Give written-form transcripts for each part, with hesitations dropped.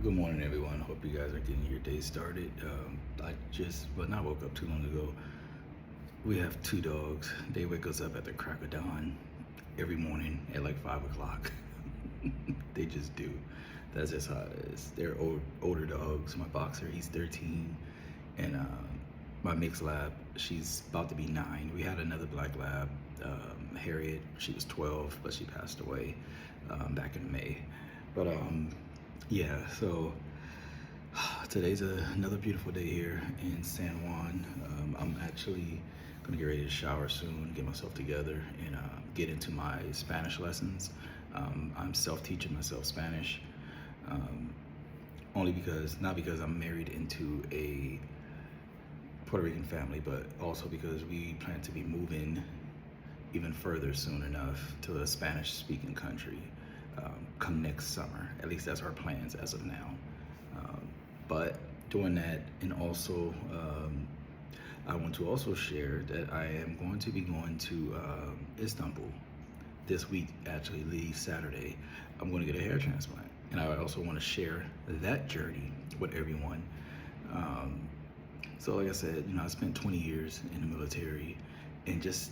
Good morning, everyone. Hope you guys are getting your day started. I woke up too long ago. We have two dogs. They wake us up at the crack of dawn every morning at like 5 o'clock. They just do. That's just how it is. They're older dogs. My boxer, he's 13, and my mixed lab, she's about to be 9. We had another black lab, Harriet. She was 12, but she passed away back in May. But yeah, so today's another beautiful day here in San Juan. I'm actually gonna get ready to shower soon, get myself together, and get into my Spanish lessons. I'm self-teaching myself Spanish, um, only because, not because I'm married into a Puerto Rican family, but also because we plan to be moving even further soon enough to a Spanish-speaking country come next summer. At least that's our plans as of now. But doing that, and also I want to also share that I am going to be going to Istanbul this week. Actually, leave Saturday. I'm going to get a hair transplant, and I also want to share that journey with everyone. Um, so, like I said, I spent 20 years in the military, and just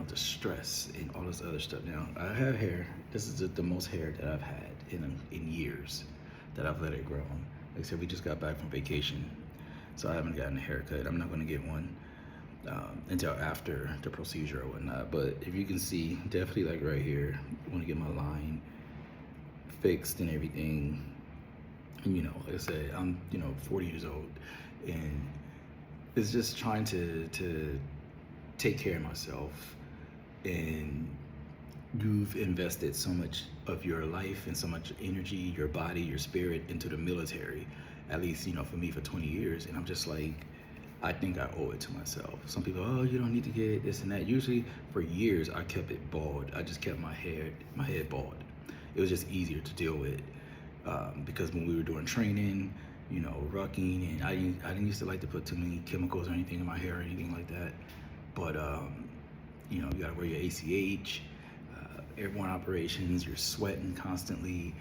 the stress and all this other stuff. Now, I have hair. This is the most hair that I've had in years that I've let it grow. Like I said, we just got back from vacation, so I haven't gotten a haircut. I'm not going to get one until after the procedure or whatnot. But if you can see, definitely like right here, I want to get my line fixed and everything. And, like I said, I'm 40 years old, and it's just trying to take care of myself. And you've invested so much of your life and so much energy, your body, your spirit into the military, at least for me, for 20 years. And I'm just like, I think I owe it to myself. Some people, oh, you don't need to get this and that. Usually for years I kept it bald. I just kept my head bald. It was just easier to deal with, because when we were doing training, rucking, and I didn't used to like to put too many chemicals or anything in my hair or anything like that. But you gotta wear your ACH, airborne operations, you're sweating constantly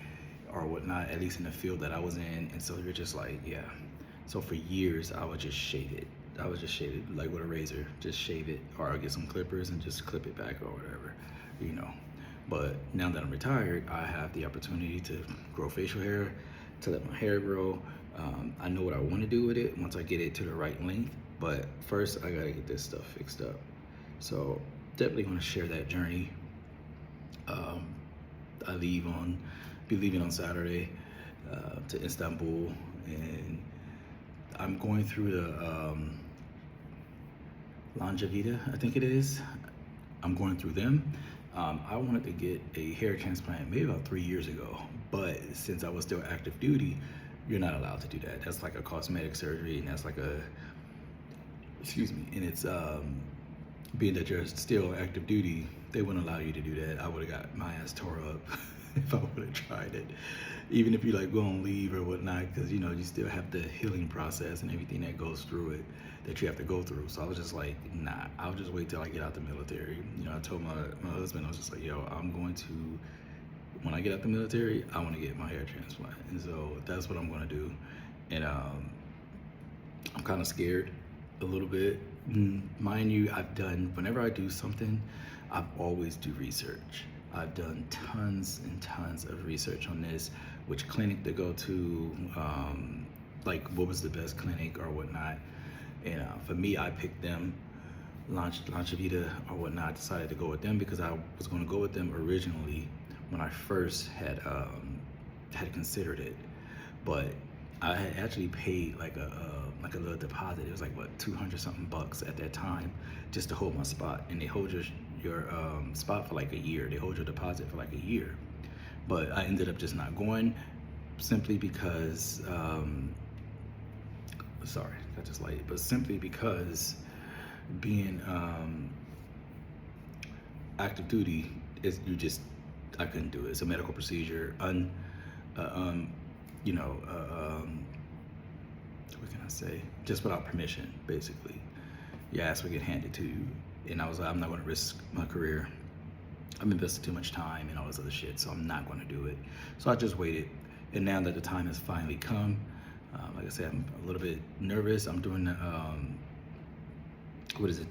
or whatnot, at least in the field that I was in. And so you're just like, yeah. So for years, I would just shave it. I would just shave it like with a razor, just shave it, or I'll get some clippers and just clip it back or whatever. But now that I'm retired, I have the opportunity to grow facial hair, to let my hair grow. I know what I want to do with it once I get it to the right length, but first I gotta get this stuff fixed up. So definitely want to share that journey. Um, I be leaving on Saturday to Istanbul, and I'm going through the Longevita, I think it is. I'm going through them. I wanted to get a hair transplant maybe about 3 years ago, but since I was still active duty, you're not allowed to do that. That's like a cosmetic surgery, and that's like excuse me, and it's being that you're still active duty, they wouldn't allow you to do that. I would have got my ass tore up if I would have tried it. Even if you like go on leave or whatnot, because you still have the healing process and everything that goes through it that you have to go through. So I was just like, nah, I'll just wait till I get out the military. I told my husband, I was just like, yo, when I get out the military, I want to get my hair transplant. And so that's what I'm going to do. And I'm kind of scared a little bit. Mind you, whenever I do something, I've always do research. I've done tons and tons of research on this, which clinic to go to, like what was the best clinic or whatnot. And for me, I picked them, Longevita or whatnot. I decided to go with them because I was going to go with them originally when I first had considered it. But I had actually paid like a little deposit. It was like what, 200 something bucks at that time, just to hold my spot. And they hold your spot for like a year. They hold your deposit for like a year. But I ended up just not going, simply because sorry, got just late. But simply because being active duty is I couldn't do it. It's a medical procedure. You know, what can I say? Just without permission, basically. Your ass would get handed to you. And I was like, I'm not gonna risk my career. I've invested too much time and all this other shit, so I'm not gonna do it. So I just waited, And now that the time has finally come, like I said, I'm a little bit nervous. I'm doing the what is it,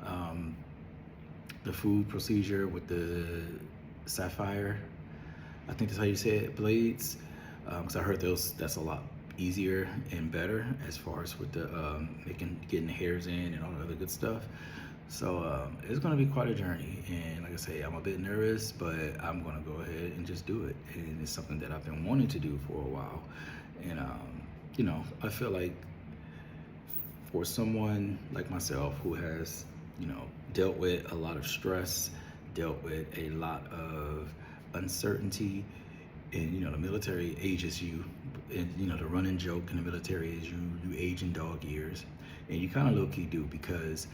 um, the FU procedure with the sapphire, I think that's how you say it, blades, because I heard that's a lot easier and better as far as with the getting the hairs in and all the other good stuff. So it's gonna be quite a journey, and like I say, I'm a bit nervous, but I'm gonna go ahead and just do it. And it's something that I've been wanting to do for a while, and I feel like for someone like myself who has, dealt with a lot of stress, dealt with a lot of uncertainty, and the military ages you, and the running joke in the military is you age in dog years, and you kind of low-key do, because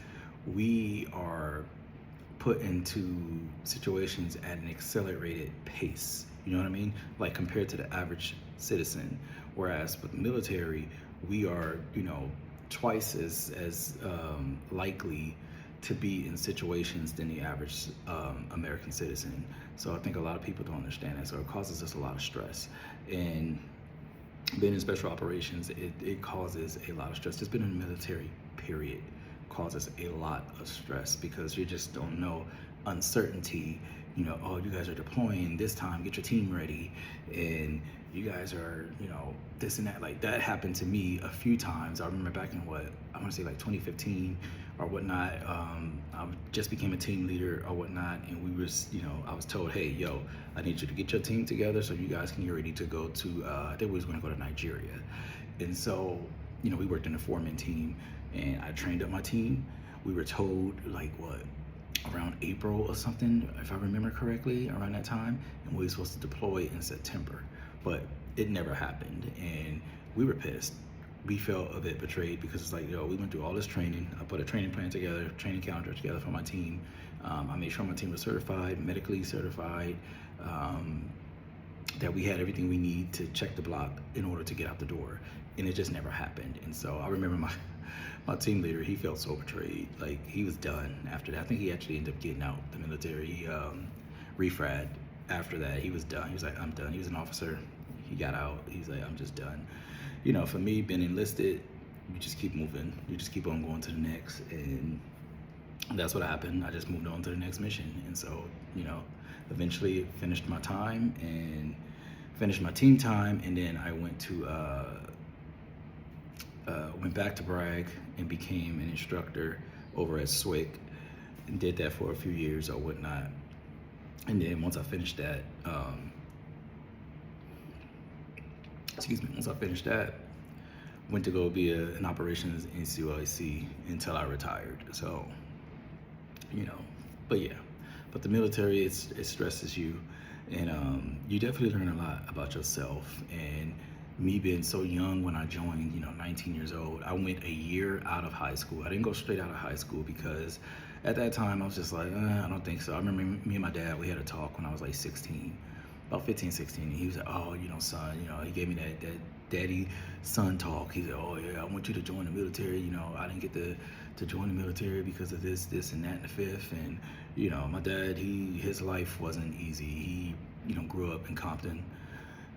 we are put into situations at an accelerated pace, you know what I mean, like compared to the average citizen. Whereas with the military, we are twice as likely to be in situations than the average American citizen. So I think a lot of people don't understand that. So it causes us a lot of stress. And being in special operations, it causes a lot of stress. Just being in the military, period, causes a lot of stress, because you just don't know. Uncertainty, oh, you guys are deploying this time, get your team ready, and you guys are, this and that. Like, that happened to me a few times. I remember back in I want to say like 2015 or whatnot. I just became a team leader or whatnot, and we was, I was told, hey, yo, I need you to get your team together so you guys can get ready to go to, I think we was going to go to Nigeria. And so, we worked in a 4-man team, and I trained up my team. We were told, like, around April or something, if I remember correctly, around that time, and we were supposed to deploy in September, but it never happened, and we were pissed. We felt a bit betrayed, because it's like, we went through all this training. I put a training plan together, training calendar together for my team. I made sure my team was certified, medically certified, that we had everything we need to check the block in order to get out the door, and it just never happened. And so I remember my team leader, he felt so betrayed. Like, he was done after that. I think he actually ended up getting out the military. He refrad after that. He was done. He was like, I'm done. He was an officer. He got out. He's like, I'm just done. For me, being enlisted, you just keep moving. You just keep on going to the next. And that's what happened. I just moved on to the next mission. And so, eventually finished my time and finished my team time. And then I went back to Bragg and became an instructor over at SWIC, and did that for a few years or whatnot. And then once I finished that, went to go be an operations NCOIC until I retired. So, but the military, it stresses you, and you definitely learn a lot about yourself. And me being so young when I joined, 19 years old, I went a year out of high school. I didn't go straight out of high school, because at that time I was just like, I don't think so. I remember me and my dad, we had a talk when I was like 16, about 15, 16, and he was like, oh, son, he gave me that daddy son talk. He said, oh yeah, I want you to join the military. I didn't get to join the military because of this and that and the fifth. And my dad, his life wasn't easy. He grew up in Compton,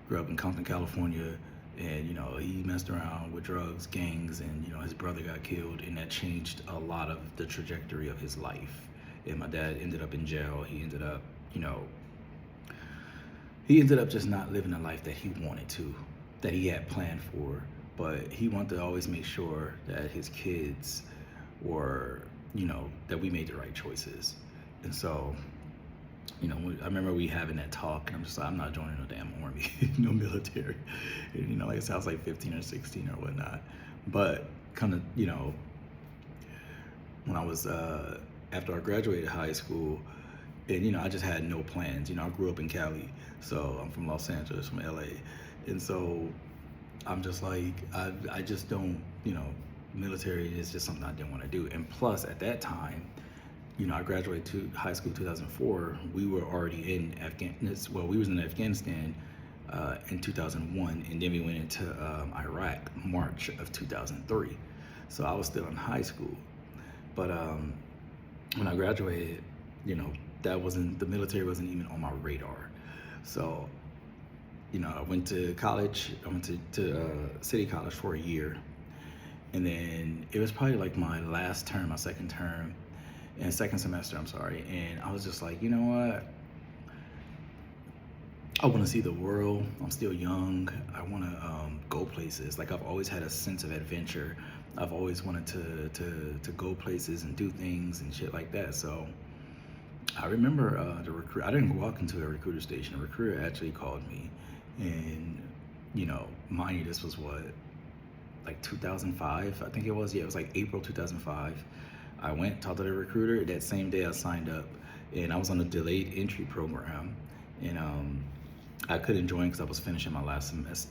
California, and he messed around with drugs, gangs, and his brother got killed, and that changed a lot of the trajectory of his life. And my dad ended up in jail. He ended up just not living the life that he wanted to, that he had planned for. But he wanted to always make sure that his kids were, that we made the right choices. And so, I remember we having that talk, and I'm just like, I'm not joining no damn army, no military. And, like I said, I was like 15 or 16 or whatnot. But kind of, when I was, after I graduated high school, and, I just had no plans. I grew up in Cali, so I'm from Los Angeles, from LA. And so I'm just like, I just don't, military is just something I didn't want to do. And plus, at that time, I graduated to high school 2004. We were already in Afghanistan. Well, we was in Afghanistan in 2001, and then we went into Iraq March of 2003. So I was still in high school. But when I graduated, the military wasn't even on my radar. So, I went to college. I went to City College for a year, and then it was probably like my last term, my second term, and second semester. I'm sorry, and I was just like, you know what? I want to see the world. I'm still young. I want to go places. Like I've always had a sense of adventure. I've always wanted to go places and do things and shit like that. So I remember the recruit. I didn't walk into a recruiter station. A recruiter actually called me, and mind you, this was what, like 2005, I think it was. Yeah, it was like April 2005. I went, talked to the recruiter. That same day I signed up, and I was on a delayed entry program, and I couldn't join because I was finishing my last semester,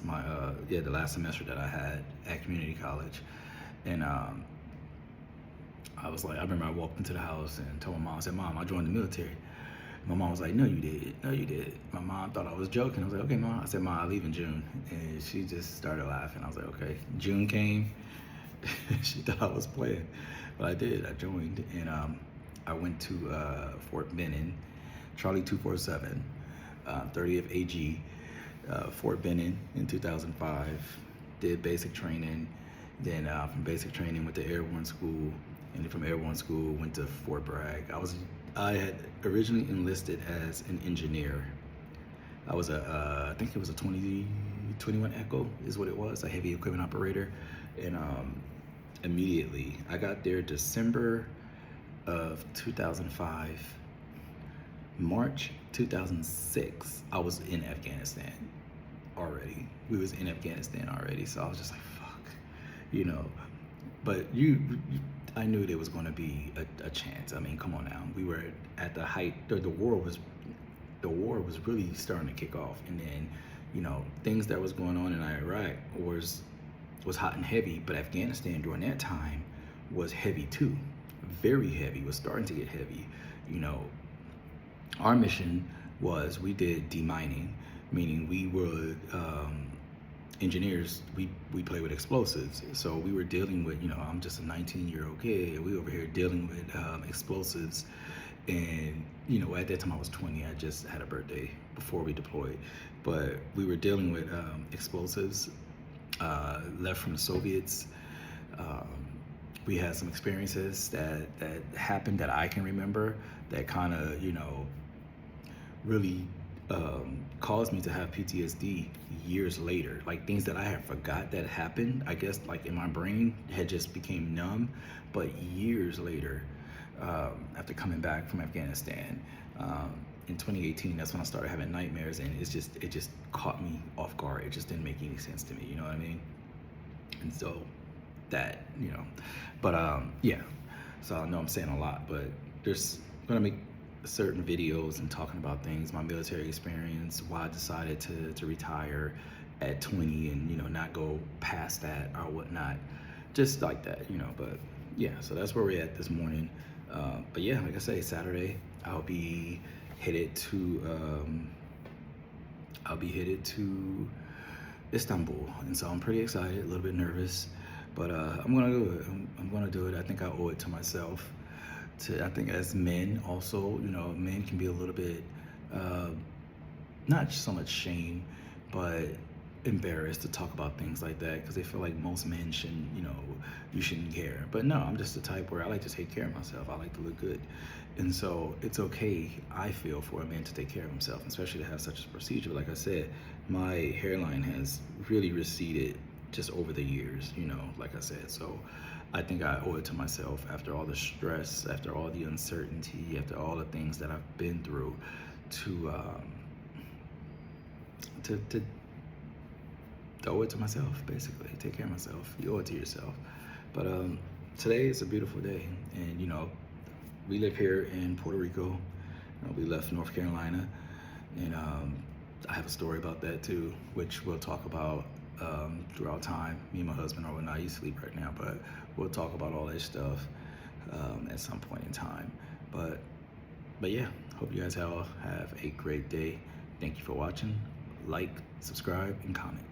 the last semester that I had at community college, and I was like, I remember I walked into the house and told my mom, I said, Mom, I joined the military. My mom was like, no, you did. No, you did. My mom thought I was joking. I was like, okay, Mom. I said, Mom, I leave in June. And she just started laughing. I was like, okay. June came. She thought I was playing. But I did. I joined. And I went to Fort Benning, Charlie 247, 30th AG, Fort Benning in 2005. Did basic training. Then from basic training went to airborne school. And then from airborne school went to Fort Bragg. I had originally enlisted as an engineer. I was I think it was a 21 Echo is what it was, a heavy equipment operator. And immediately, I got there December of 2005. March 2006, I was in Afghanistan already. We was in Afghanistan already, so I was just like, fuck, But I knew there was going to be a chance. I mean, come on now. We were at the height. The war was really starting to kick off, and then, things that was going on in Iraq was hot and heavy. But Afghanistan during that time was heavy too, very heavy. Was starting to get heavy. Our mission was we did demining, meaning we were engineers. We play with explosives, so we were dealing with, I'm just a 19-year-old kid. We over here dealing with explosives, and at that time I was 20. I just had a birthday before we deployed, but we were dealing with explosives left from the Soviets. We had some experiences that happened that I can remember that kind of really caused me to have PTSD years later. Like things that I had forgot that happened, I guess, like in my brain had just became numb. But years later, after coming back from Afghanistan, in 2018, that's when I started having nightmares, and it just caught me off guard. It just didn't make any sense to me, you know what I mean? And so that, but yeah. So I know I'm saying a lot, but there's gonna make certain videos and talking about things, my military experience, why I decided to retire at 20 and not go past that or whatnot, just like that, but yeah. So that's where we're at this morning. But yeah, like I say, Saturday I'll be headed to Istanbul, and so I'm pretty excited, a little bit nervous, but I'm gonna do it. I'm gonna do it. I think I owe it to myself. I think as men also, men can be a little bit, not so much shame, but embarrassed to talk about things like that because they feel like most men shouldn't, you shouldn't care. But no, I'm just the type where I like to take care of myself. I like to look good. And so it's okay, I feel, for a man to take care of himself, especially to have such a procedure. Like I said, my hairline has really receded just over the years, like I said. So I think I owe it to myself, after all the stress, after all the uncertainty, after all the things that I've been through, to owe it to myself, basically. Take care of myself. You owe it to yourself. But today is a beautiful day, and we live here in Puerto Rico. We left North Carolina, and I have a story about that too, which we'll talk about throughout time. Me and my husband are not. He's asleep right now, but we'll talk about all that stuff at some point in time. But yeah, hope you guys all have a great day. Thank you for watching. Like, subscribe, and comment.